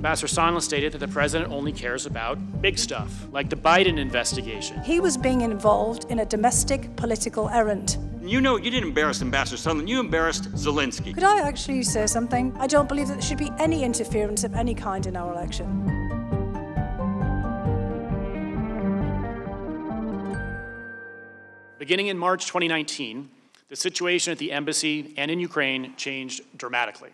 Ambassador Sondland stated that the president only cares about big stuff, like the Biden investigation. He was being involved in a domestic political errand. You know, you didn't embarrass Ambassador Sondland, you embarrassed Zelensky. Could I actually say something? I don't believe that there should be any interference of any kind in our election. Beginning in March 2019, the situation at the embassy and in Ukraine changed dramatically.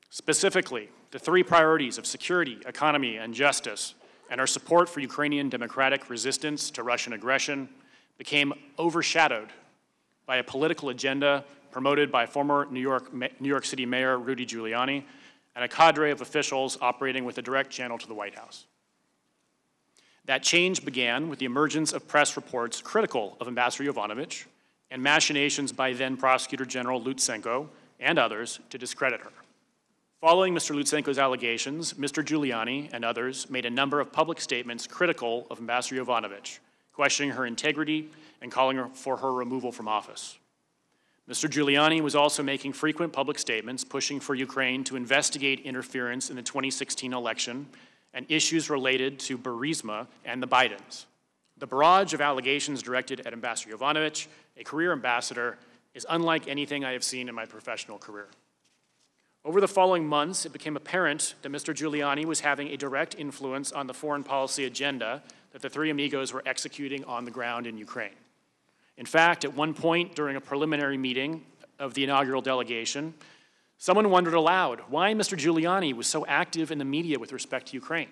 Specifically, the three priorities of security, economy, and justice, and our support for Ukrainian democratic resistance to Russian aggression became overshadowed by a political agenda promoted by former New York City Mayor Rudy Giuliani and a cadre of officials operating with a direct channel to the White House. That change began with the emergence of press reports critical of Ambassador Yovanovitch and machinations by then Prosecutor General Lutsenko and others to discredit her. Following Mr. Lutsenko's allegations, Mr. Giuliani and others made a number of public statements critical of Ambassador Yovanovitch, questioning her integrity and calling for her removal from office. Mr. Giuliani was also making frequent public statements pushing for Ukraine to investigate interference in the 2016 election and issues related to Burisma and the Bidens. The barrage of allegations directed at Ambassador Yovanovitch, a career ambassador, is unlike anything I have seen in my professional career. Over the following months, it became apparent that Mr. Giuliani was having a direct influence on the foreign policy agenda that the three amigos were executing on the ground in Ukraine. In fact, at one point during a preliminary meeting of the inaugural delegation, someone wondered aloud why Mr. Giuliani was so active in the media with respect to Ukraine.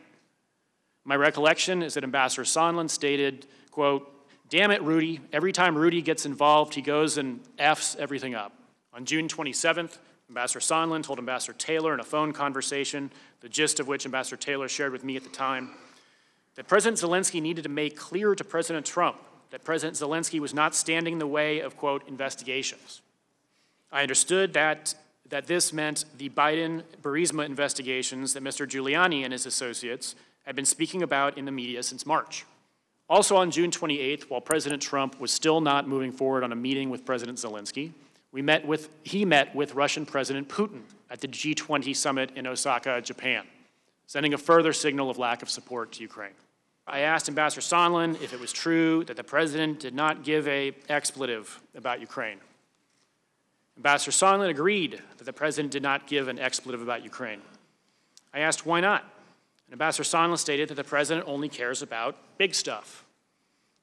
My recollection is that Ambassador Sondland stated, quote, "Damn it, Rudy, every time Rudy gets involved, he goes and F's everything up." On June 27th, Ambassador Sondland told Ambassador Taylor in a phone conversation, the gist of which Ambassador Taylor shared with me at the time, that President Zelensky needed to make clear to President Trump that President Zelensky was not standing in the way of, quote, investigations. I understood that this meant the Biden-Burisma investigations that Mr. Giuliani and his associates had been speaking about in the media since March. Also on June 28th, while President Trump was still not moving forward on a meeting with President Zelensky, he met with Russian President Putin at the G20 summit in Osaka, Japan, sending a further signal of lack of support to Ukraine. I asked Ambassador Sondland if it was true that the president did not give an expletive about Ukraine. Ambassador Sondland agreed that the president did not give an expletive about Ukraine. I asked why not, and Ambassador Sondland stated that the president only cares about big stuff.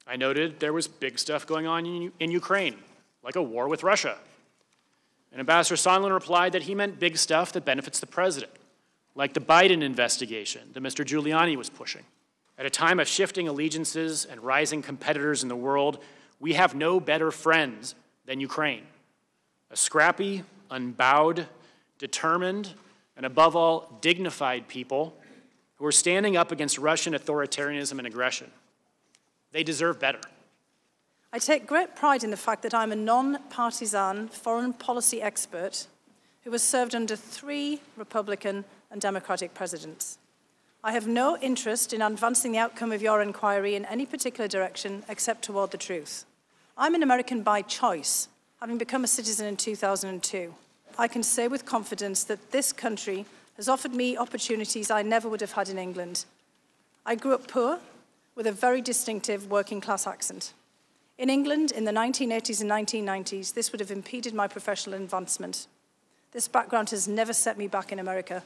I noted there was big stuff going on in Ukraine, like a war with Russia. And Ambassador Sondland replied that he meant big stuff that benefits the president, like the Biden investigation that Mr. Giuliani was pushing. At a time of shifting allegiances and rising competitors in the world, we have no better friends than Ukraine. A scrappy, unbowed, determined, and above all, dignified people who are standing up against Russian authoritarianism and aggression. They deserve better. I take great pride in the fact that I'm a non-partisan foreign policy expert who has served under 3 Republican and Democratic presidents. I have no interest in advancing the outcome of your inquiry in any particular direction except toward the truth. I'm an American by choice, having become a citizen in 2002. I can say with confidence that this country has offered me opportunities I never would have had in England. I grew up poor with a very distinctive working-class accent. In England, in the 1980s and 1990s, this would have impeded my professional advancement. This background has never set me back in America.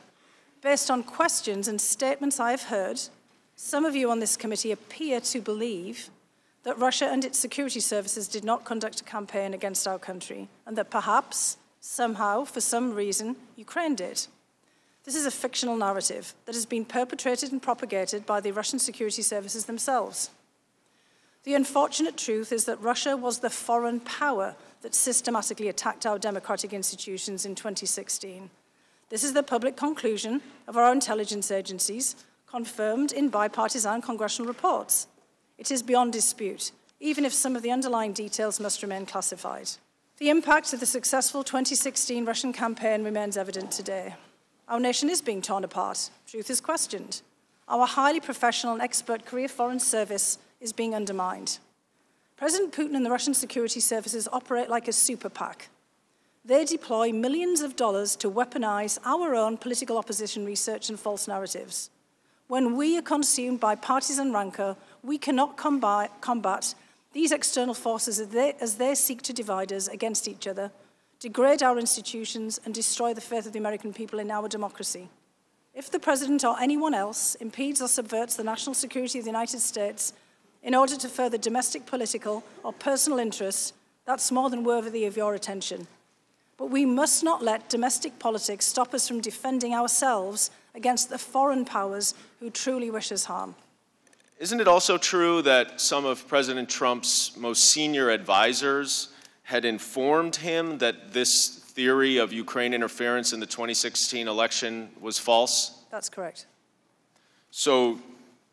Based on questions and statements I have heard, some of you on this committee appear to believe that Russia and its security services did not conduct a campaign against our country, and that perhaps, somehow, for some reason, Ukraine did. This is a fictional narrative that has been perpetrated and propagated by the Russian security services themselves. The unfortunate truth is that Russia was the foreign power that systematically attacked our democratic institutions in 2016. This is the public conclusion of our intelligence agencies, confirmed in bipartisan congressional reports. It is beyond dispute, even if some of the underlying details must remain classified. The impact of the successful 2016 Russian campaign remains evident today. Our nation is being torn apart. Truth is questioned. Our highly professional and expert career foreign service is being undermined. President Putin and the Russian security services operate like a super PAC. They deploy millions of dollars to weaponize our own political opposition research and false narratives. When we are consumed by partisan rancor, we cannot combat these external forces as they seek to divide us against each other, degrade our institutions, and destroy the faith of the American people in our democracy. If the President or anyone else impedes or subverts the national security of the United States in order to further domestic, political, or personal interests, that's more than worthy of your attention. But we must not let domestic politics stop us from defending ourselves against the foreign powers who truly wish us harm. Isn't it also true that some of President Trump's most senior advisors had informed him that this theory of Ukraine interference in the 2016 election was false? That's correct. So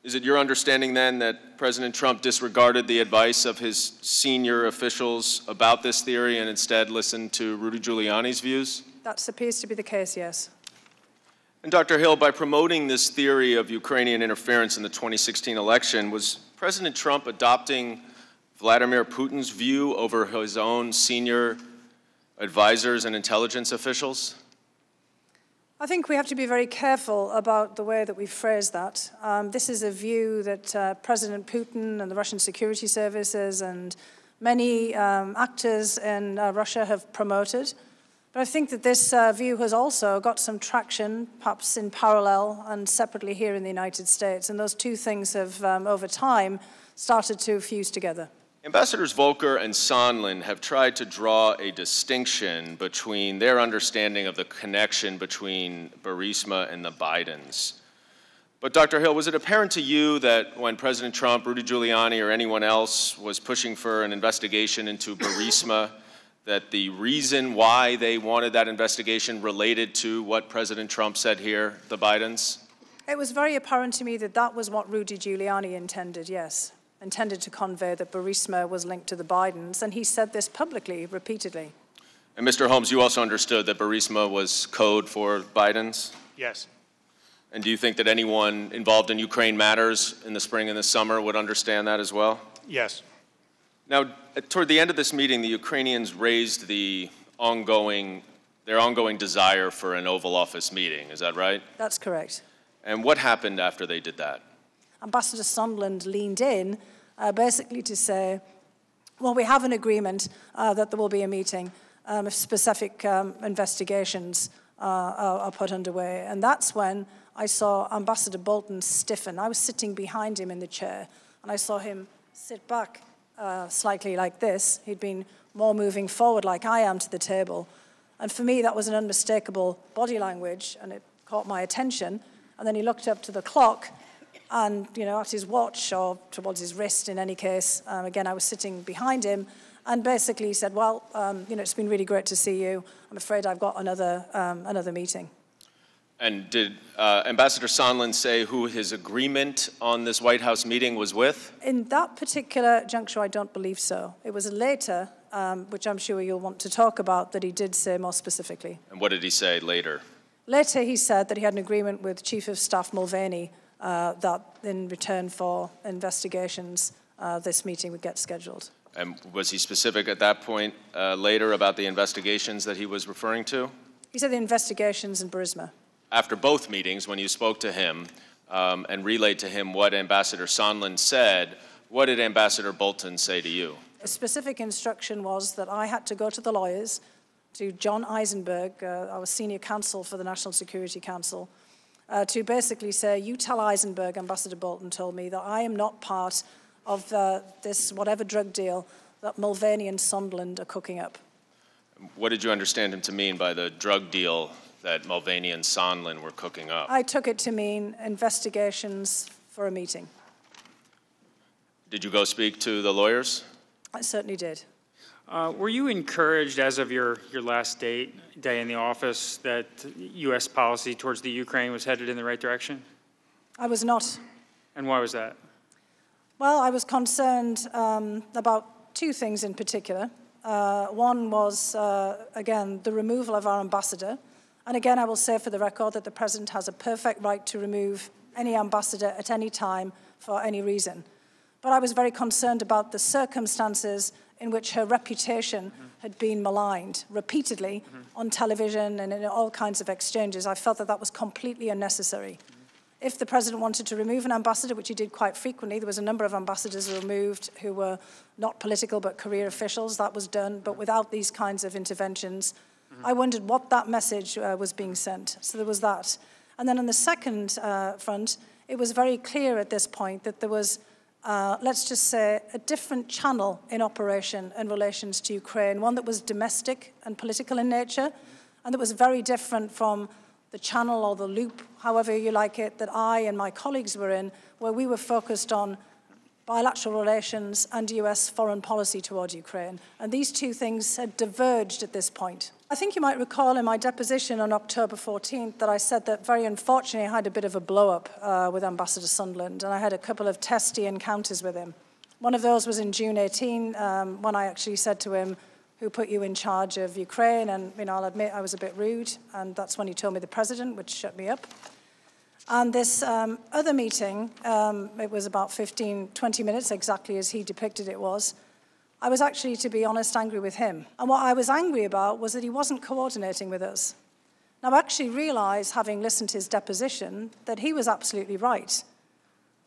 is it your understanding then that President Trump disregarded the advice of his senior officials about this theory and instead listened to Rudy Giuliani's views? That appears to be the case, yes. And Dr. Hill, by promoting this theory of Ukrainian interference in the 2016 election, was President Trump adopting Vladimir Putin's view over his own senior advisors and intelligence officials? I think we have to be very careful about the way that we phrase that. This is a view that President Putin and the Russian security services and many actors in Russia have promoted. But I think that this view has also got some traction, perhaps in parallel and separately here in the United States. And those two things have, over time, started to fuse together. Ambassadors Volker and Sondland have tried to draw a distinction between their understanding of the connection between Burisma and the Bidens. But Dr. Hill, was it apparent to you that when President Trump, Rudy Giuliani, or anyone else was pushing for an investigation into Burisma, that the reason why they wanted that investigation related to what President Trump said here, the Bidens? It was very apparent to me that that was what Rudy Giuliani intended, yes. Intended to convey that Burisma was linked to the Bidens, and he said this publicly, repeatedly. And Mr. Holmes, you also understood that Burisma was code for Bidens? Yes. And do you think that anyone involved in Ukraine matters in the spring and the summer would understand that as well? Yes. Now, toward the end of this meeting, the Ukrainians raised their ongoing desire for an Oval Office meeting. Is that right? That's correct. And what happened after they did that? Ambassador Sondland leaned in basically to say, well, we have an agreement that there will be a meeting if specific investigations are put underway. And that's when I saw Ambassador Bolton stiffen. I was sitting behind him in the chair, and I saw him sit back slightly like this. He'd been more moving forward like I am to the table. And for me, that was an unmistakable body language, and it caught my attention. And then he looked up to the clock, and, at his watch, or towards his wrist in any case. Again, I was sitting behind him, and basically said, well, it's been really great to see you. I'm afraid I've got another meeting. And did Ambassador Sondland say who his agreement on this White House meeting was with? In that particular juncture, I don't believe so. It was later, which I'm sure you'll want to talk about, that he did say more specifically. And what did he say later? Later, he said that he had an agreement with Chief of Staff Mulvaney that in return for investigations, this meeting would get scheduled. And was he specific at that point later about the investigations that he was referring to? He said the investigations in Burisma. After both meetings, when you spoke to him and relayed to him what Ambassador Sondland said, what did Ambassador Bolton say to you? A specific instruction was that I had to go to the lawyers, to John Eisenberg, our senior counsel for the National Security Council, to basically say, you tell Eisenberg, Ambassador Bolton told me, that I am not part of this whatever drug deal that Mulvaney and Sondland are cooking up. What did you understand him to mean by the drug deal that Mulvaney and Sondland were cooking up? I took it to mean investigations for a meeting. Did you go speak to the lawyers? I certainly did. Were you encouraged, as of your last day in the office, that U.S. policy towards the Ukraine was headed in the right direction? I was not. And why was that? Well, I was concerned about two things in particular. One was, again, the removal of our ambassador. And again, I will say for the record that the President has a perfect right to remove any ambassador at any time for any reason. But I was very concerned about the circumstances in which her reputation had been maligned repeatedly on television and in all kinds of exchanges. I felt that that was completely unnecessary. If the president wanted to remove an ambassador, which he did quite frequently, there was a number of ambassadors removed who were not political but career officials. That was done, but without these kinds of interventions. I wondered what that message was being sent. So there was that. And then on the second front, it was very clear at this point that there was, let's just say, a different channel in operation in relations to Ukraine, one that was domestic and political in nature, and that was very different from the channel or the loop, however you like it, that I and my colleagues were in, where we were focused on bilateral relations and US foreign policy toward Ukraine. And these two things had diverged at this point. I think you might recall in my deposition on October 14th that I said that very unfortunately I had a bit of a blow-up with Ambassador Sondland, and I had a couple of testy encounters with him. One of those was in June 18, when I actually said to him, "Who put you in charge of Ukraine?" And I'll admit I was a bit rude, and that's when he told me the president, which shut me up. And this other meeting, it was about 15, 20 minutes, exactly as he depicted it was. I was actually, to be honest, angry with him. And what I was angry about was that he wasn't coordinating with us. Now, I actually realized, having listened to his deposition, that he was absolutely right,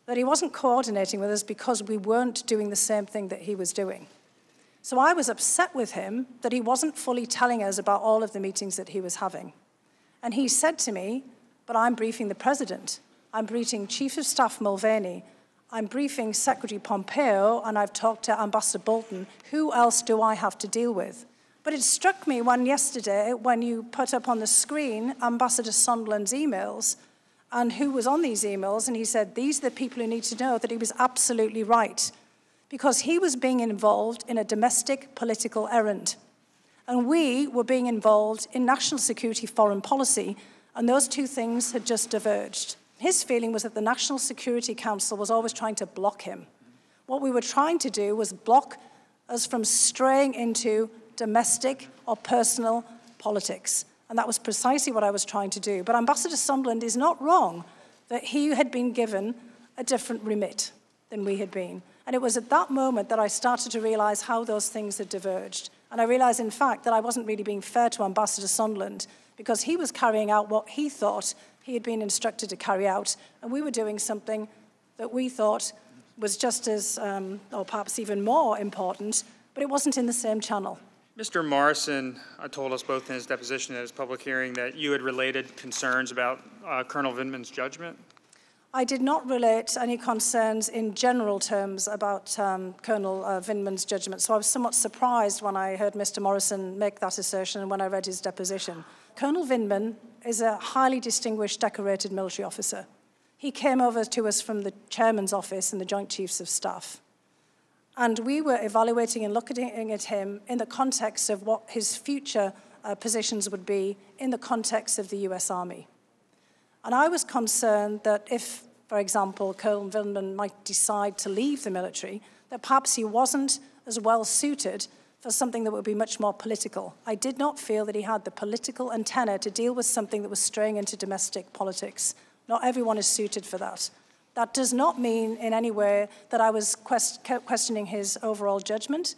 that he wasn't coordinating with us because we weren't doing the same thing that he was doing. So I was upset with him that he wasn't fully telling us about all of the meetings that he was having. And he said to me, "But I'm briefing the president. I'm briefing Chief of Staff Mulvaney. I'm briefing Secretary Pompeo, and I've talked to Ambassador Bolton. Who else do I have to deal with?" But it struck me yesterday when you put up on the screen Ambassador Sondland's emails and who was on these emails, and he said, "These are the people who need to know," that he was absolutely right, because he was being involved in a domestic political errand. And we were being involved in national security foreign policy, and those two things had just diverged. His feeling was that the National Security Council was always trying to block him. What we were trying to do was block us from straying into domestic or personal politics. And that was precisely what I was trying to do. But Ambassador Sondland is not wrong that he had been given a different remit than we had been. And it was at that moment that I started to realize how those things had diverged. And I realized, in fact, that I wasn't really being fair to Ambassador Sondland because he was carrying out what he thought he had been instructed to carry out, and we were doing something that we thought was just as, or perhaps even more important, but it wasn't in the same channel. Mr. Morrison told us both in his deposition and at his public hearing that you had related concerns about Colonel Vindman's judgment. I did not relate any concerns in general terms about Colonel Vindman's judgment, so I was somewhat surprised when I heard Mr. Morrison make that assertion and when I read his deposition. Colonel Vindman is a highly distinguished, decorated military officer. He came over to us from the chairman's office and the Joint Chiefs of Staff. And we were evaluating and looking at him in the context of what his future positions would be in the context of the US Army. And I was concerned that if, for example, Colonel Vindman might decide to leave the military, that perhaps he wasn't as well suited for something that would be much more political. I did not feel that he had the political antenna to deal with something that was straying into domestic politics. Not everyone is suited for that. That does not mean in any way that I was questioning his overall judgment,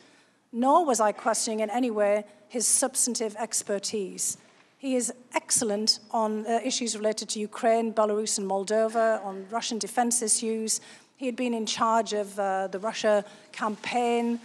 nor was I questioning in any way his substantive expertise. He is excellent on issues related to Ukraine, Belarus, and Moldova, on Russian defense issues. He had been in charge of the Russia campaign,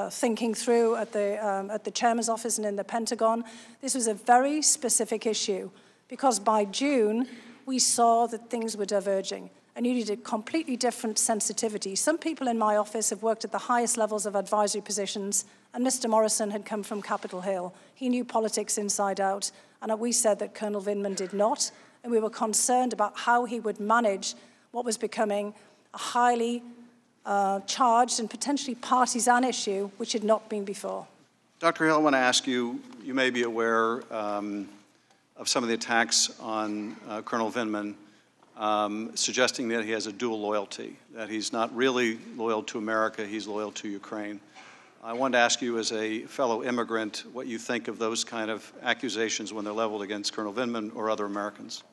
thinking through at the chairman's office and in the Pentagon. This was a very specific issue because by June, we saw that things were diverging and you needed completely different sensitivity. Some people in my office have worked at the highest levels of advisory positions, and Mr. Morrison had come from Capitol Hill. He knew politics inside out, and we said that Colonel Vindman did not, and we were concerned about how he would manage what was becoming a highly charged and potentially partisan issue, which had not been before. Dr. Hill, I want to ask you, you may be aware of some of the attacks on Colonel Vindman, suggesting that he has a dual loyalty, that he's not really loyal to America, he's loyal to Ukraine. I wanted to ask you, as a fellow immigrant, what you think of those kind of accusations when they're leveled against Colonel Vindman or other Americans.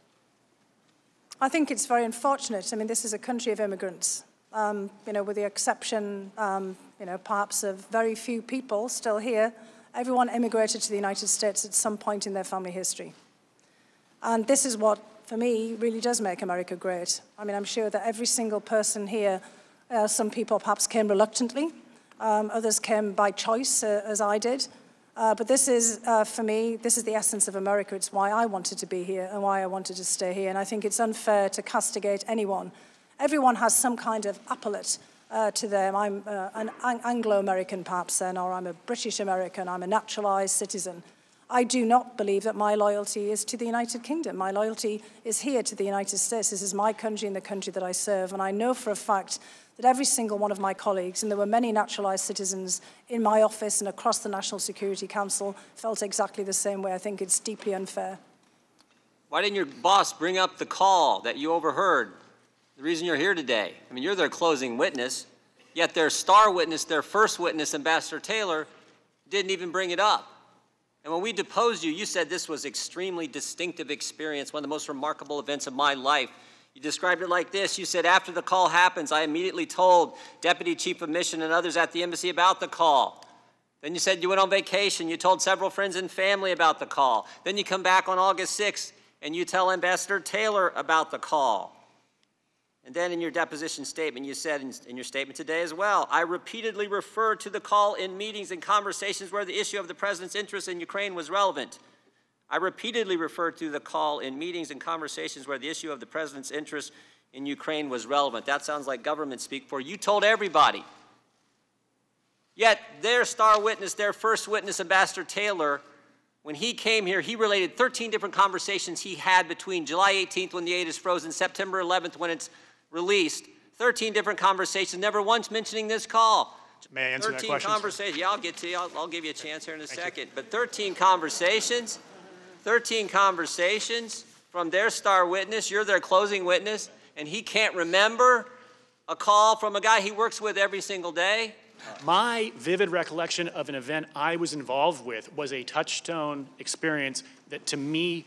I think it's very unfortunate. I mean, this is a country of immigrants. with the exception, perhaps of very few people still here, everyone immigrated to the United States at some point in their family history. And this is what, for me, really does make America great. I mean, I'm sure that every single person here, some people perhaps came reluctantly, others came by choice, as I did. But this is, for me, this is the essence of America. It's why I wanted to be here and why I wanted to stay here. And I think it's unfair to castigate anyone. Everyone has some kind of appellate to them. I'm an Anglo-American, perhaps, then, or I'm a British American, I'm a naturalized citizen. I do not believe that my loyalty is to the United Kingdom. My loyalty is here to the United States. This is my country and the country that I serve. And I know for a fact that every single one of my colleagues, and there were many naturalized citizens in my office and across the National Security Council, felt exactly the same way. I think it's deeply unfair. Why didn't your boss bring up the call that you overheard? The reason you're here today. I mean, you're their closing witness, yet their star witness, their first witness, Ambassador Taylor, didn't even bring it up. And when we deposed you, you said this was extremely distinctive experience, one of the most remarkable events of my life. You described it like this. You said, after the call happens, I immediately told Deputy Chief of Mission and others at the embassy about the call. Then you said you went on vacation. You told several friends and family about the call. Then you come back on August 6th, and you tell Ambassador Taylor about the call. And then in your deposition statement, you said in your statement today as well, I repeatedly referred to the call in meetings and conversations where the issue of the president's interest in Ukraine was relevant. I repeatedly referred to the call in meetings and conversations where the issue of the president's interest in Ukraine was relevant. That sounds like government speak for you. Told everybody. Yet their star witness, their first witness, Ambassador Taylor, when he came here, he related 13 different conversations he had between July 18th when the aid is frozen, September 11th when it's released. 13 different conversations, never once mentioning this call. May I answer that 13 question? conversations. Yeah, I'll get to you. I'll give you a chance here in a second. But 13 conversations from their star witness, you're their closing witness, and he can't remember a call from a guy he works with every single day. My vivid recollection of an event I was involved with was a touchstone experience that, to me,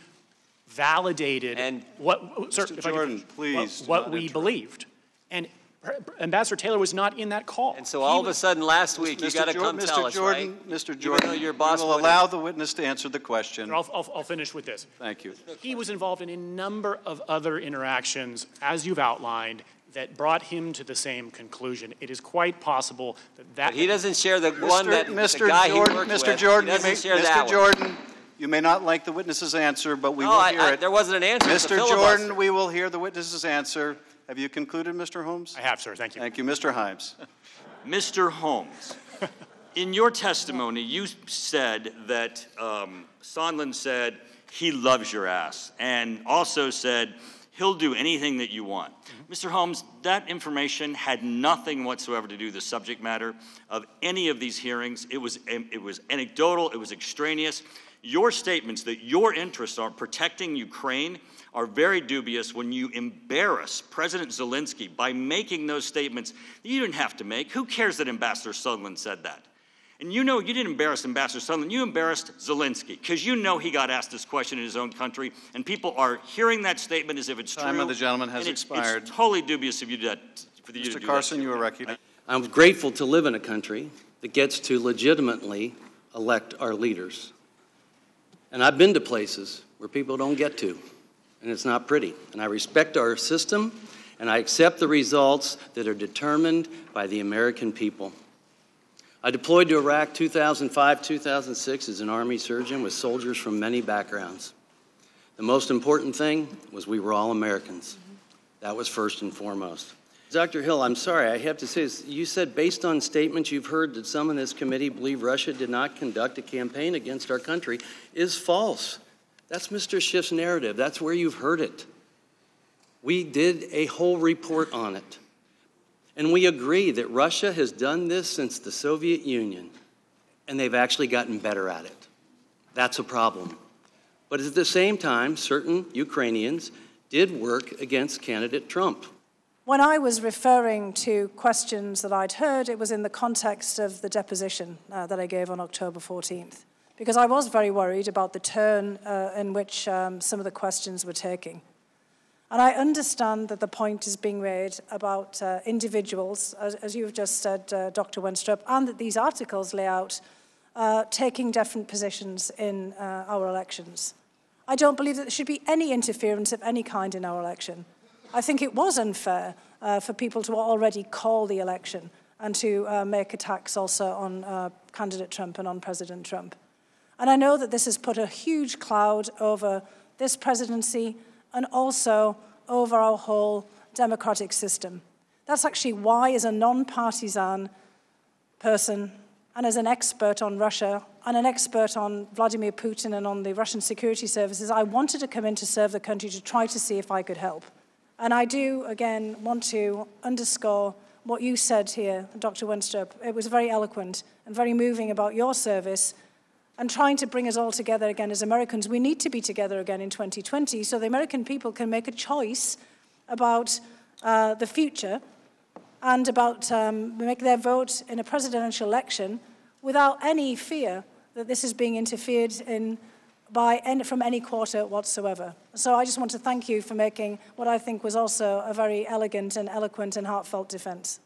validated what, sir, Mr. Jordan, please, what we believed. And Ambassador Taylor was not in that call. And so all of a sudden last week, you got to come tell us, right? Mr. Jordan, your boss we will allow the witness to answer the question. I'll finish with this. Thank you. He was involved in a number of other interactions, as you've outlined, that brought him to the same conclusion. It is quite possible that But he doesn't share the one that the guy he worked with. Mr. Jordan, Mr. Jordan, you may not like the witness's answer, but we will hear it. There wasn't an answer. Mr. Jordan, we will hear the witness's answer. Have you concluded, Mr. Holmes? I have, sir. Thank you. Thank you. Mr. Himes. Mr. Holmes, in your testimony, you said that Sondland said he loves your ass, and also said he'll do anything that you want. Mr. Holmes, that information had nothing whatsoever to do with the subject matter of any of these hearings. It was anecdotal. It was extraneous. Your statements that your interests are protecting Ukraine are very dubious when you embarrass President Zelensky by making those statements that you didn't have to make. Who cares that Ambassador Sondland said that? And you know you didn't embarrass Ambassador Sondland, you embarrassed Zelensky, because you know he got asked this question in his own country, and people are hearing that statement as if it's true. Time of the gentleman has expired. It's totally dubious of you to for you to do that. Mr. Carson, you are recognized. I'm grateful to live in a country that gets to legitimately elect our leaders. And I've been to places where people don't get to, and it's not pretty. And I respect our system, and I accept the results that are determined by the American people. I deployed to Iraq 2005-2006 as an Army surgeon with soldiers from many backgrounds. The most important thing was we were all Americans. That was first and foremost. Dr. Hill, I'm sorry, I have to say this. You said based on statements you've heard that some in this committee believe Russia did not conduct a campaign against our country is false. That's Mr. Schiff's narrative. That's where you've heard it. We did a whole report on it. And we agree that Russia has done this since the Soviet Union, and they've actually gotten better at it. That's a problem. But at the same time, certain Ukrainians did work against candidate Trump. When I was referring to questions that I'd heard, it was in the context of the deposition that I gave on October 14th, because I was very worried about the turn in which some of the questions were taking. And I understand that the point is being made about individuals, as you've just said, Dr. Wenstrup, and that these articles lay out taking different positions in our elections. I don't believe that there should be any interference of any kind in our election. I think it was unfair for people to already call the election and to make attacks also on candidate Trump and on President Trump. And I know that this has put a huge cloud over this presidency and also over our whole democratic system. That's actually why, as a non-partisan person and as an expert on Russia and an expert on Vladimir Putin and on the Russian security services, I wanted to come in to serve the country to try to see if I could help. And I do, again, want to underscore what you said here, Dr. Wenstrup. It was very eloquent and very moving about your service and trying to bring us all together again as Americans. We need to be together again in 2020 so the American people can make a choice about the future and about make their vote in a presidential election without any fear that this is being interfered in from any quarter whatsoever. So I just want to thank you for making what I think was also a very elegant and eloquent and heartfelt defense.